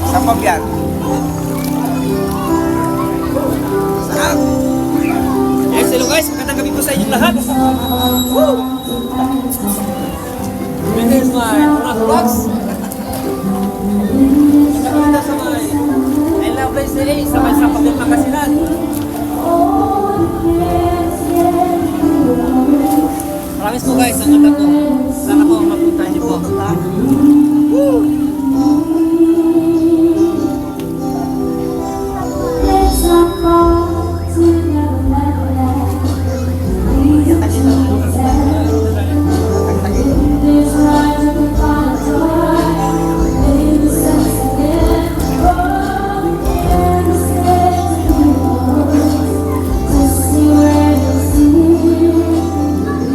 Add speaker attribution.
Speaker 1: Sa Fabian. Sarap!
Speaker 2: Yes, hello guys, magandang gabi po sa inyong lahat. Woo! This is my vlogs. Magandang sa may I love place nila sa may sa Pangasinan. Promise po guys, ang ganda po.